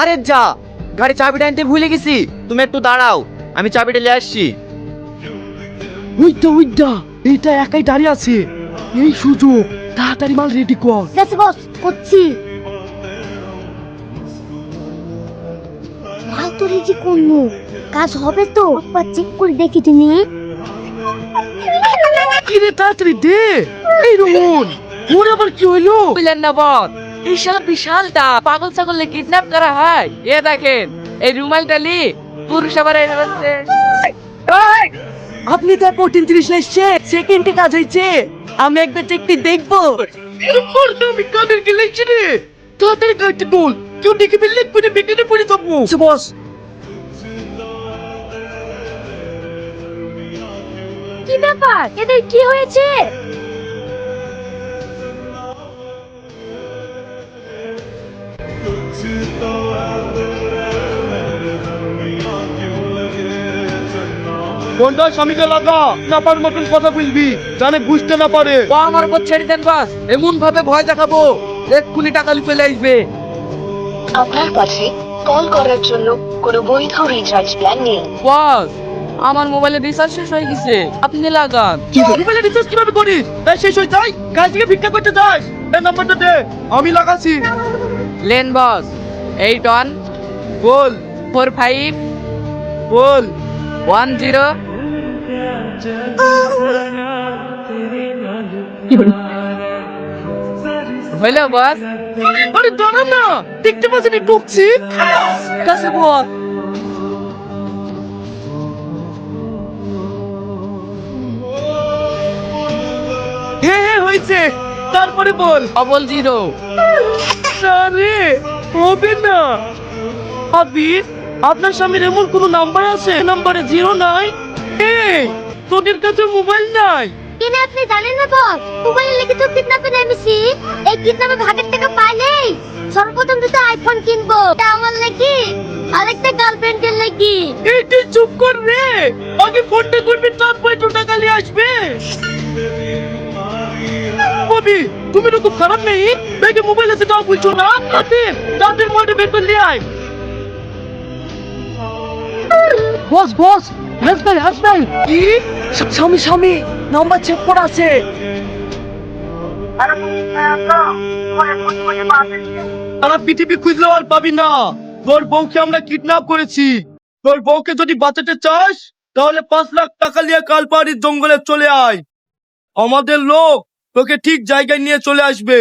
আরে যা, গাড়ি চাবিটা আনতে ভুলে গেছি। তুমি একটু দাঁড়াও, আমি চাবিটা নিয়ে আসছি। উইডা এটা একাই দাঁড়িয়ে আছে, এই সুযোগ, তাড়াতাড়ি মাল রেডি কর। ঠিক আছে বস, করছি। মাল তো রেডি করবো, কাজ হবে তো? একবার চেক করে দেখি তুমি। কিরে তাড়াতাড়ি দে। এই রোহন, ওর আবার কি হইলো? বুঝলেন না বস, এই শালা বিশালটা পাগল ছাগলে কিডন্যাপ করা হয়। এ দেখেন, এই রুমালটা লি পুরুষ আবার এই হচ্ছে। আপনি তো ৩৫ এসছে, সেকেন্ডে কাজ হয়েছে। আমি একবার চেকটি দেখবো। আমি কাদের গেলেছি রে, তাড়াতাড়ি গাড়িতে বল, কেউ দেখে ফেললে পুরো বেকারে পড়ে যাবো। বস, কি ব্যাপার, এদের কি হয়েছে? ফোনটা স্বামীকে লাগা, চাপার মতন কথা বলবি, জানে বুঝতে না পারে। ও আমার উপর ছেড়ে দেন বস, এমন ভাবে ভয় দেখাবো এক্ষুনি টাকা ফেলে আসবে। আপনার কাছে কল করার জন্য কোনো বৈধ রিচার্জ প্ল্যান নেই। বস, আমার মোবাইলে রিচার্জ শেষ হয়ে গেছে, আপনি লাগান। মোবাইলে রিচার্জ কিভাবে করিস? তাই শেষ হয়ে যায়, কাল থেকে ভিক্ষা করতে যাস। এই নাম্বারটা দে, আমি লাগাচ্ছি। লেন বস, 81 বল 45 বল। 10। হইলো বস? আরে দাঁড়া না, দেখতে পাচ্ছি ঢুকছি। কাছে বস। হ্যাঁ হয়েছে, তারপরে বল। ডবল 0। আরে হবে না। আবির, আপনার স্বামীর এমন কোনো নাম্বার আছে নাম্বারে 0 নাই? এই, তোদের কাছে মোবাইল নাই? কিনে আপনি জানেন না বস, মোবাইলে লিখে তো কিডন্যাপে নেমেছি। এই কিডন্যাপে ভাগের টাকা পাইলেই সর্বপ্রথম দুটো আইফোন কিনবো, তা আমার লাগি আরেকটা গার্লফ্রেন্ডের লাগি। এই তুই চুপ কর রে, আগে ফোনটা করবি তারপরে তো টাকা নিয়ে আসবে। ববি, তুমি তো খুব খারাপ নেই, ব্যাগে মোবাইল আছে তাও বলছো না। তাদের মোবাইলটা বের করে নিয়ে আয়। বস বস, হাসবেন কি? স্বামী নাম্বার চেক করা আছে। সারা পৃথিবী খুঁজলেও আর পাবি না। তোর বউকে আমরা কিডন্যাপ করেছি। তোর বউকে যদি বাঁচাতে চাস তাহলে 5 লাখ টাকা নিয়ে কালপাড়ির জঙ্গলে চলে আয়। আমাদের লোক তোকে ঠিক জায়গায় নিয়ে চলে আসবে।